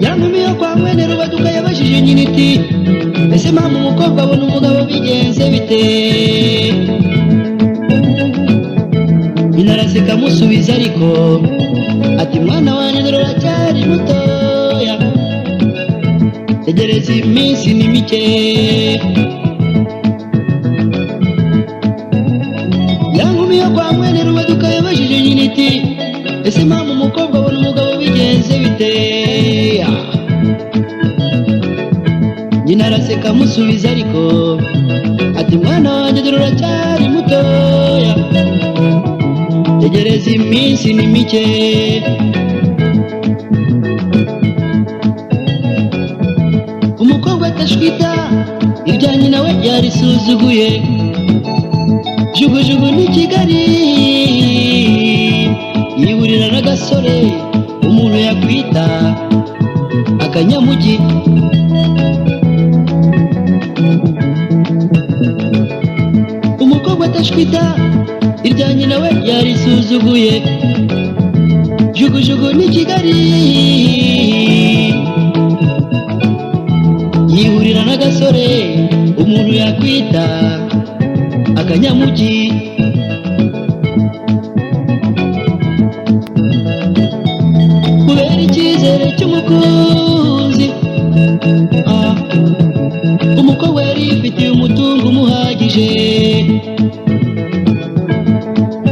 Yangumiye kwa mwene Rubaduka yabajije nyina iti ese mama umukobwa abona umugabo bigenze bite? Nyina araseka amusubiza ariko ati mwana wanjye dore uracyari mutoya, tegereza iminsi ni mike. Yangumiye kwa mwene Rubaduka yabajije nyina iti ese mama umukobwa abona umugabo bigenze bite? Nyina araseka amusubiza ariko ati mwana wanjye dore uracyari mutoya, tegereza iminsi ni mike. Umukobwa atashwita ibya nyina we yarisuzuguye, jugujugu ni Kigali yiburira n'agasore umuntu yakwita akanyamugi. Umukobwa atashwita irya nyina we yarisuzuguye, jugujugu ni Kigali yihurira n'agasore umuntu yakwita akanyamugi. Kubera icyizere cy'umukunzi, umukobwa yari yifitiye umutungo umuhagije,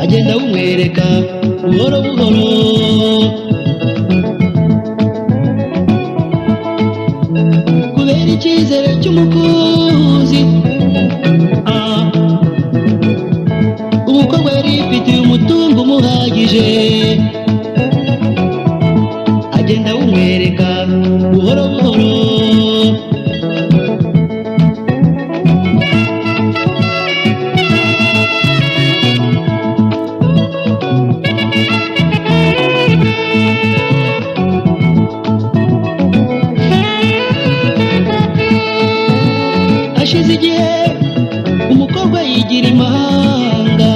agenda awumwereka buhoro buhoro. Kubera icyizere cy'umukunzi, umukobwa yari yifitiye umutungo umuhagije, agenda awumwereka buhoro buhoro. Hashize igihe umukobwa yigira imahanga,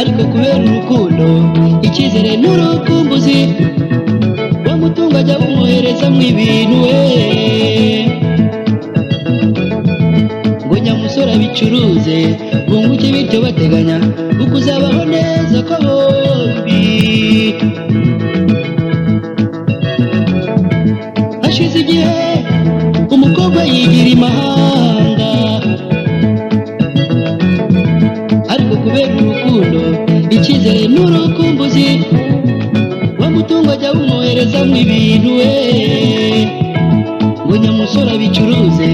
ariko kubera urukundo, icyizere n'urukumbuzi, wa mutungo ajya bumwoherezamo ibintu we, ngo nyamusore abicuruze bunguke, bityo bateganya ukuzabaho neza kwa bombi. Hashize igihe umukobwa yigira imahanga, ariko kubera urukundo, icyizere n'urukumbuzi, wa mutungo ajya bumwoherezamo ibintu we, ngo nyamusore abicuruze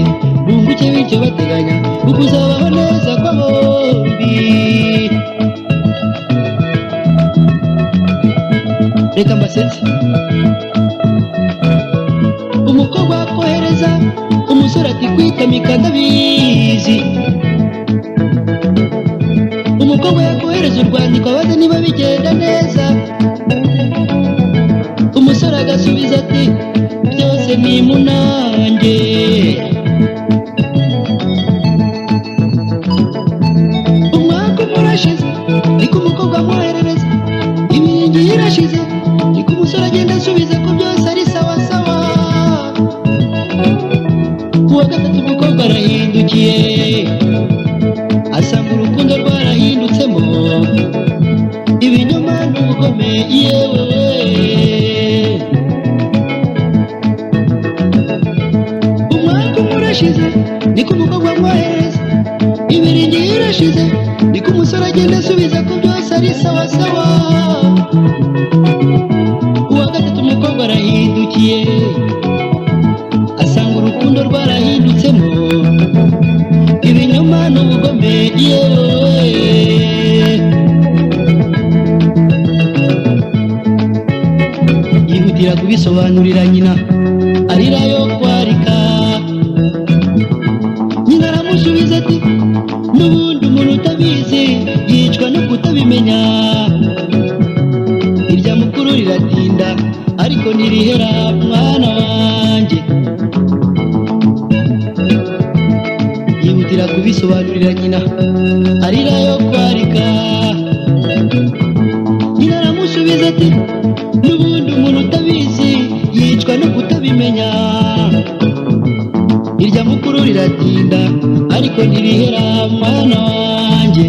bunguke, bityo bateganya ukuzabaho neza kwa bombi. Reka mbasetse, umukobwa akohereza umusore ati kwitamika ndabizi. Umukobwa yakohereza urwandiko abaza niba bigenda neza, umusore agasubiza ati byose ni munange. Umwaka umwe urashize niko umukobwa amwoherereza, imiringi irashize niko umusore agenda asubiza ko byose ari sawa sawa. Kuwa gatatu umukobwa arahindukiye, asanga urukundo rwarahindutsemo ibinyoma n'ubugome. Yewe umwaka umwe urashize niko umukobwa amwoherereza, imiringi irashize niko umusore agenda asubiza ko byose ari sawa sawa. Kuwa gatatu umukobwa arahindukiye, asanga urukundo rwarahindutsemo ibinyoma n'ubugome. Yewe yihutira kubisobanurira nyina, arira yo kwarika. Nyina aramusubiza ati n'ubundi umuntu utabizi yicwa no kutabimenya. kutabimenya. Irya mukuru riratinda ariko ntirihera mwana wanjye. Yihutira kubisobanurira nyina arira yo kwarika. Nyina aramusubiza ati n'ubundi umuntu utabizi yicwa no kutabimenya. Irya mukuru riratinda ariko ntirihera mwana wanjye.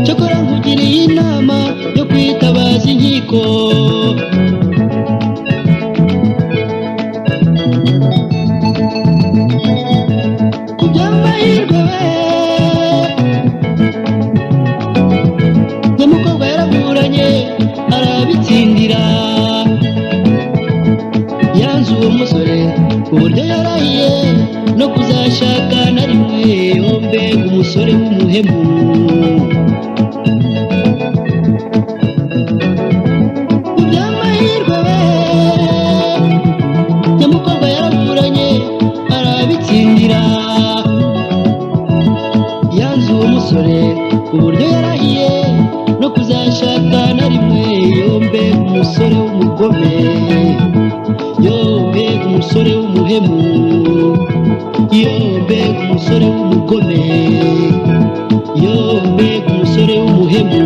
Cyokora nkugiriye inama yo kwitabaza inkiko. Ku by'amahirwe nyamukobwa yaraburanye arabitsindira. Yanze uwo musore ku buryo yarahiye no kuzashaka na rimwe. Yombe umusore w'umuhemu. Ku by'amahirwe nyamukobwa yaraburanye arabitsindira. Yanze uwo musore ku buryo yarahiye no kuzashaka na rimwe. Yombe umusore w'umugome. Yombe umusore w'umuhemu. Yombe umusore w'umugome. Yombe umusore w'umuhemu.